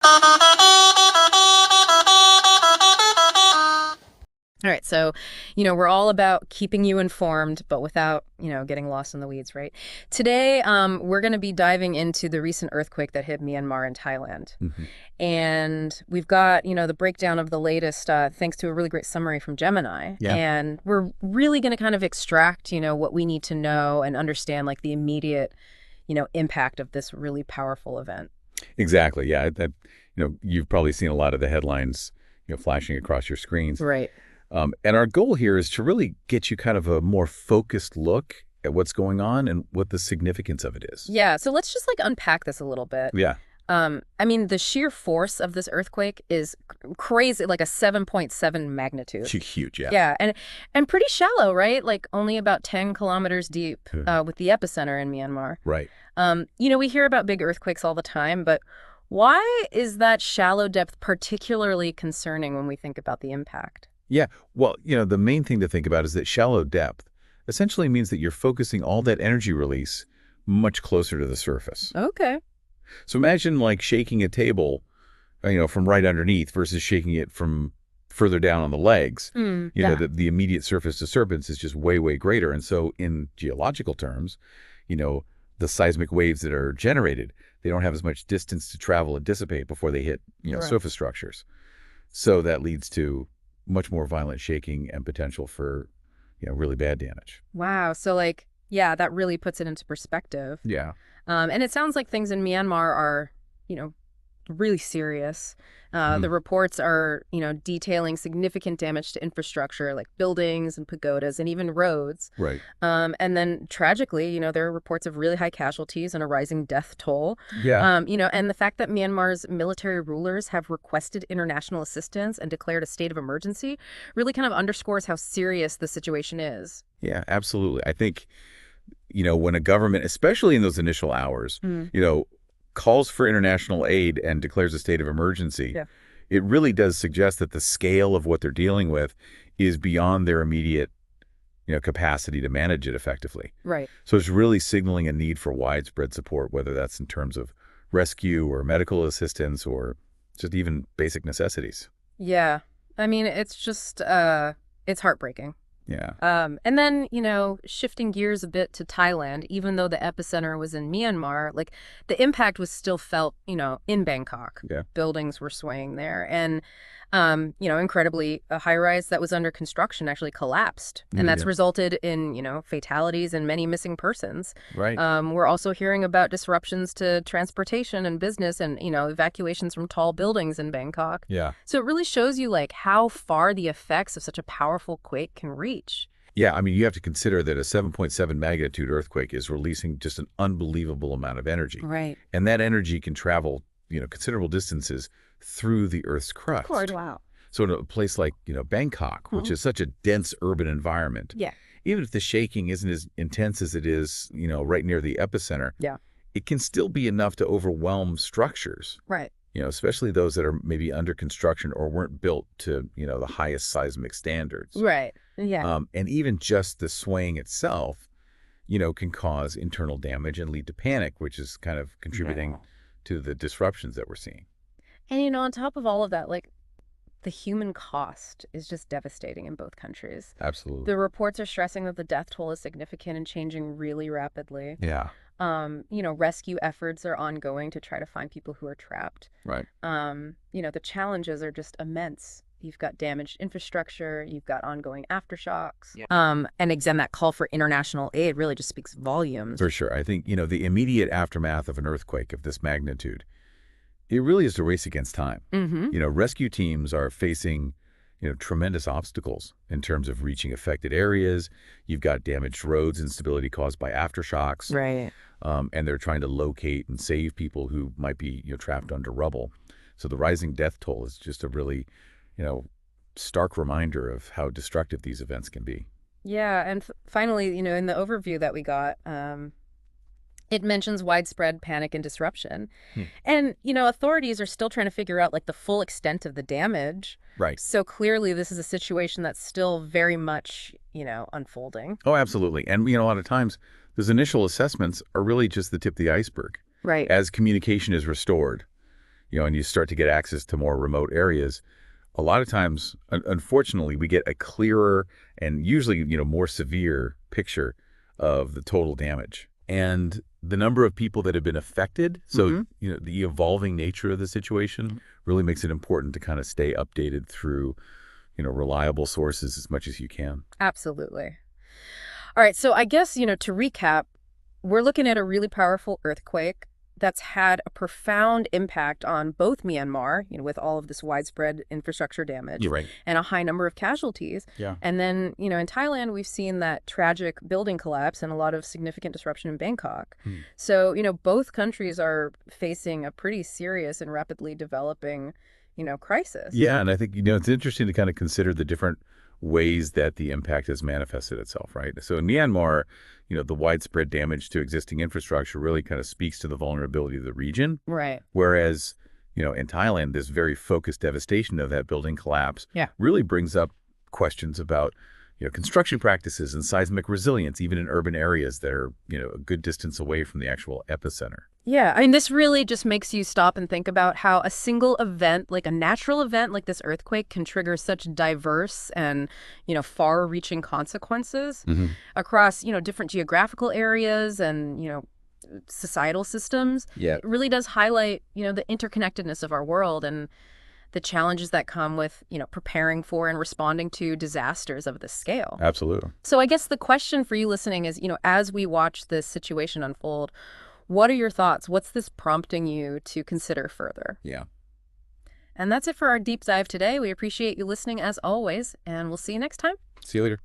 All right, so, we're all about keeping you informed, but without, getting lost in the weeds, right? Today, we're going to be diving into the recent earthquake that hit Myanmar and Thailand. Hmm. And we've got, the breakdown of the latest, thanks to a really great summary from Gemini. Yeah, And we're really going to kind of extract, what we need to know and understand, like, the immediate, impact of this really powerful event. exactly. Yeah, you've probably seen a lot of the headlines, flashing across your screens. Right. And our goal here is to really get you kind of a more focused look at what's going on and what the significance of it is. Yeah, so let's just, like, unpack this a little bit. Yeah, I mean, the sheer force of this earthquake is crazy, like a 7.7 magnitude. huge. Yeah. Yeah, and pretty shallow, right? Like only about 10 kilometers deep, with the epicenter in Myanmar. Right. We hear about big earthquakes all the time, but why is that shallow depth particularly concerning when we think about the impact? Yeah. Well, the main thing to think about is that shallow depth essentially means that you're focusing all that energy release much closer to the surface. Okay. So imagine like shaking a table, from right underneath versus shaking it from further down on the legs. Yeah. The immediate surface disturbance is just way, way greater. And so in geological terms, you know, the seismic waves that are generated, they don't have as much distance to travel and dissipate before they hit, Right. surface structures. So that leads to much more violent shaking and potential for, really bad damage. Wow. So, like, yeah, that really puts it into perspective. Yeah. And it sounds like things in Myanmar are, you know, really serious. The Mhm. reports are, detailing significant damage to infrastructure like buildings and pagodas and even roads. Right. And then tragically, there are reports of really high casualties and a rising death toll. Yeah. And the fact that Myanmar's military rulers have requested international assistance and declared a state of emergency really kind of underscores how serious the situation is. Yeah, absolutely. I think, when a government, especially in those initial hours, Mm. calls for international aid and declares a state of emergency, Yeah. it really does suggest that the scale of what they're dealing with is beyond their immediate, capacity to manage it effectively. Right. So it's really signaling a need for widespread support, whether that's in terms of rescue or medical assistance or just even basic necessities. Yeah. I mean, it's just, it's heartbreaking. Yeah. And then, shifting gears a bit to Thailand, even though the epicenter was in Myanmar, like the impact was still felt, in Bangkok. Yeah. Buildings were swaying there. And, incredibly, a high rise that was under construction actually collapsed. And that's Yeah. resulted in, fatalities and many missing persons. Right. We're also hearing about disruptions to transportation and business and, evacuations from tall buildings in Bangkok. Yeah. So it really shows you like how far the effects of such a powerful quake can reach. Yeah, I mean, you have to consider that a 7.7 magnitude earthquake is releasing just an unbelievable amount of energy. Right. And that energy can travel, considerable distances through the Earth's crust. Wow. So in a place like, Bangkok, which is such a dense urban environment, Yeah. even if the shaking isn't as intense as it is, right near the epicenter, Yeah. it can still be enough to overwhelm structures, Right. especially those that are maybe under construction or weren't built to, the highest seismic standards. Right. Yeah. And even just the swaying itself, can cause internal damage and lead to panic, which is kind of contributing to the disruptions that we're seeing. And, on top of all of that, like the human cost is just devastating in both countries. Absolutely. The reports are stressing that the death toll is significant and changing really rapidly. Yeah. Rescue efforts are ongoing to try to find people who are trapped. Right. The challenges are just immense. You've got damaged infrastructure, you've got ongoing aftershocks. Yeah. And again, that call for international aid really just speaks volumes. For sure. I think, the immediate aftermath of an earthquake of this magnitude, it really is a race against time. Mm-hmm. Rescue teams are facing, tremendous obstacles in terms of reaching affected areas. You've got damaged roads, instability caused by aftershocks. Right. And they're trying to locate and save people who might be, trapped under rubble. So the rising death toll is just a really, stark reminder of how destructive these events can be. Yeah, and finally, in the overview that we got, it mentions widespread panic and disruption. Hmm. And, authorities are still trying to figure out like the full extent of the damage. Right. So clearly this is a situation that's still very much, unfolding. Oh, absolutely. And, a lot of times those initial assessments are really just the tip of the iceberg. Right. As communication is restored, and you start to get access to more remote areas, a lot of times, unfortunately, we get a clearer and usually, more severe picture of the total damage. And the number of people that have been affected, so, the evolving nature of the situation really makes it important to kind of stay updated through, reliable sources as much as you can. Absolutely. All right, so I guess, to recap, we're looking at a really powerful earthquake that's had a profound impact on both Myanmar, with all of this widespread infrastructure damage You're right. and a high number of casualties. Yeah. And then, in Thailand, we've seen that tragic building collapse and a lot of significant disruption in Bangkok. So, both countries are facing a pretty serious and rapidly developing, crisis. Yeah, and I think, it's interesting to kind of consider the different ways that the impact has manifested itself, right? So in Myanmar, the widespread damage to existing infrastructure really kind of speaks to the vulnerability of the region. Right. Whereas, in Thailand, this very focused devastation of that building collapse Yeah. really brings up questions about, construction practices and seismic resilience, even in urban areas that are, a good distance away from the actual epicenter. Yeah, I mean, this really just makes you stop and think about how a single event, like a natural event like this earthquake, can trigger such diverse and, far-reaching consequences across, different geographical areas and, societal systems. Yeah. It really does highlight, the interconnectedness of our world and the challenges that come with, preparing for and responding to disasters of this scale. Absolutely. So I guess the question for you listening is, as we watch this situation unfold, what are your thoughts? What's this prompting you to consider further? Yeah. And that's it for our deep dive today. We appreciate you listening as always, and we'll see you next time. See you later.